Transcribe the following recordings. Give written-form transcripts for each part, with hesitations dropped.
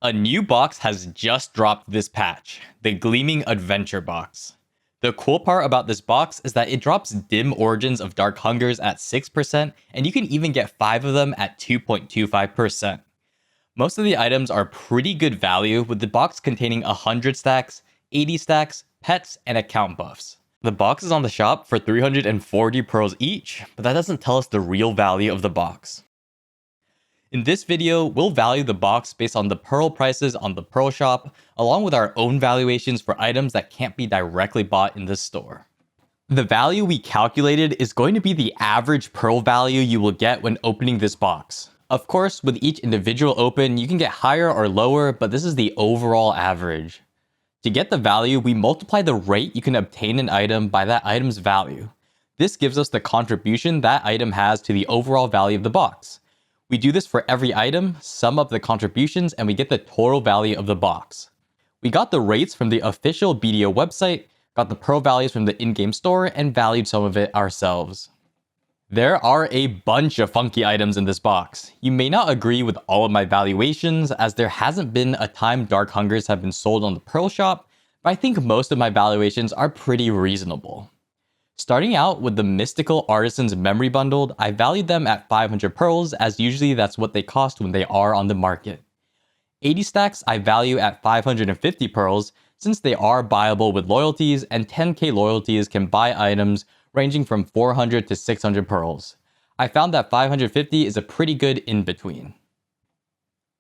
A new box has just dropped this patch, the Gleaming Adventure Box. The cool part about this box is that it drops dim Origins of Dark Hungers at 6%, and you can even get 5 of them at 2.25%. Most of the items are pretty good value, with the box containing 100 stacks, 80 stacks, pets, and account buffs. The box is on the shop for 340 pearls each, but that doesn't tell us the real value of the box. In this video, we'll value the box based on the pearl prices on the pearl shop, along with our own valuations for items that can't be directly bought in the store. The value we calculated is going to be the average pearl value you will get when opening this box. Of course, with each individual open, you can get higher or lower, but this is the overall average. To get the value, we multiply the rate you can obtain an item by that item's value. This gives us the contribution that item has to the overall value of the box. We do this for every item, sum up the contributions, and we get the total value of the box. We got the rates from the official BDO website, got the pearl values from the in-game store, and valued some of it ourselves. There are a bunch of funky items in this box. You may not agree with all of my valuations, as there hasn't been a time Dark Hungers have been sold on the pearl shop, but I think most of my valuations are pretty reasonable. Starting out with the Mystical Artisan's Memory Bundled, I valued them at 500 pearls, as usually that's what they cost when they are on the market. 80 stacks I value at 550 pearls, since they are buyable with loyalties, and 10k loyalties can buy items ranging from 400 to 600 pearls. I found that 550 is a pretty good in-between.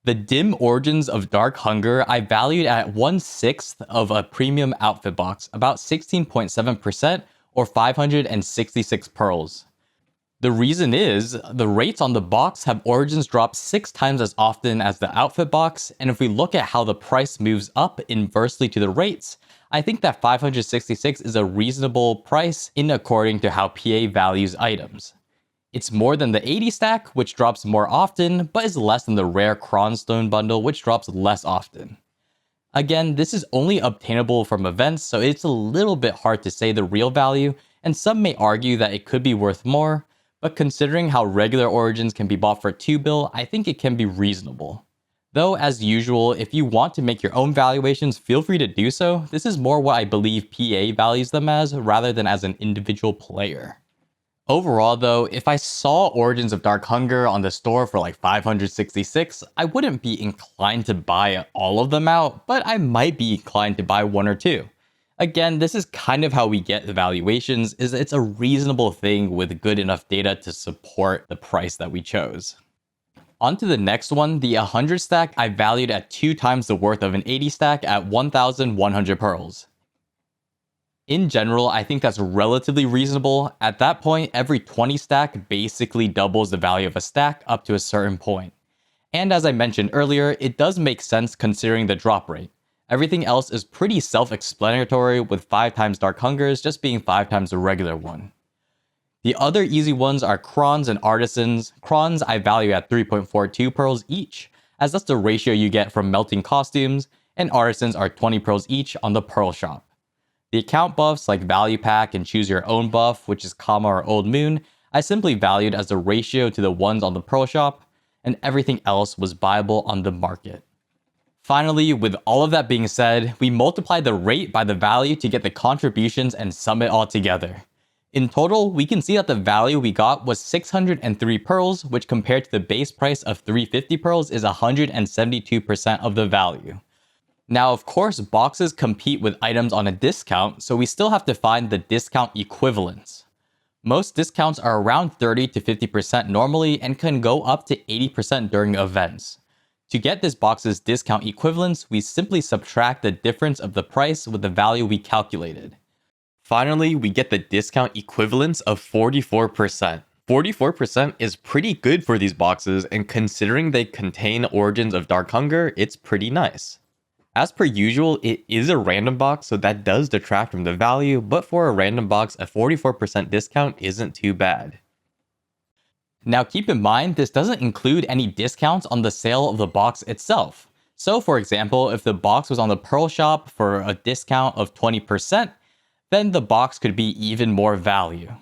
The dim Origins of Dark Hunger I valued at 1/6 of a premium outfit box, about 16.7%, or 566 pearls. The reason is, the rates on the box have Origins drop 6 times as often as the outfit box, and if we look at how the price moves up inversely to the rates, I think that 566 is a reasonable price in according to how PA values items. It's more than the 80 stack, which drops more often, but is less than the rare Cronstone bundle, which drops less often. Again, this is only obtainable from events, so it's a little bit hard to say the real value, and some may argue that it could be worth more, but considering how regular Origins can be bought for 2 bill, I think it can be reasonable. Though, as usual, if you want to make your own valuations, feel free to do so. This is more what I believe PA values them as, rather than as an individual player. Overall though, if I saw Origins of Dark Hunger on the store for like 566, I wouldn't be inclined to buy all of them out, but I might be inclined to buy 1 or 2. Again, this is kind of how we get the valuations, is it's a reasonable thing with good enough data to support the price that we chose. On to the next one, the 100 stack I valued at 2 times the worth of an 80 stack at 1,100 pearls. In general, I think that's relatively reasonable. At that point, every 20 stack basically doubles the value of a stack up to a certain point. And as I mentioned earlier, it does make sense considering the drop rate. Everything else is pretty self-explanatory, with 5 times Dark Hungers just being 5 times the regular one. The other easy ones are Crons and Artisans. Crons I value at 3.42 pearls each, as that's the ratio you get from melting costumes, and Artisans are 20 pearls each on the pearl shop. The account buffs like Value Pack and Choose Your Own buff, which is Kama or Old Moon, I simply valued as a ratio to the ones on the pearl shop, and everything else was buyable on the market. Finally, with all of that being said, we multiply the rate by the value to get the contributions and sum it all together. In total, we can see that the value we got was 603 pearls, which compared to the base price of 350 pearls is 172% of the value. Now, of course, boxes compete with items on a discount, so we still have to find the discount equivalents. Most discounts are around 30 to 50% normally and can go up to 80% during events. To get this box's discount equivalents, we simply subtract the difference of the price with the value we calculated. Finally, we get the discount equivalence of 44%. 44% is pretty good for these boxes, and considering they contain Origins of Dark Hunger, it's pretty nice. As per usual, it is a random box, so that does detract from the value, but for a random box, a 44% discount isn't too bad. Now keep in mind, this doesn't include any discounts on the sale of the box itself. So for example, if the box was on the pearl shop for a discount of 20%, then the box could be even more value.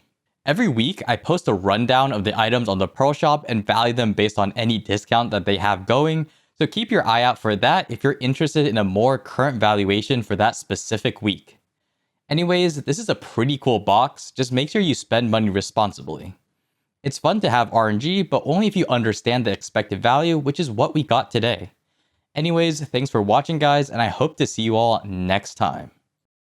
Every week, I post a rundown of the items on the pearl shop and value them based on any discount that they have going, so So keep your eye out for that if you're interested in a more current valuation for that specific week. Anyways, this is a pretty cool box, just make sure you spend money responsibly. It's fun to have RNG, but only if you understand the expected value, which is what we got today. Anyways, thanks for watching guys, and I hope to see you all next time.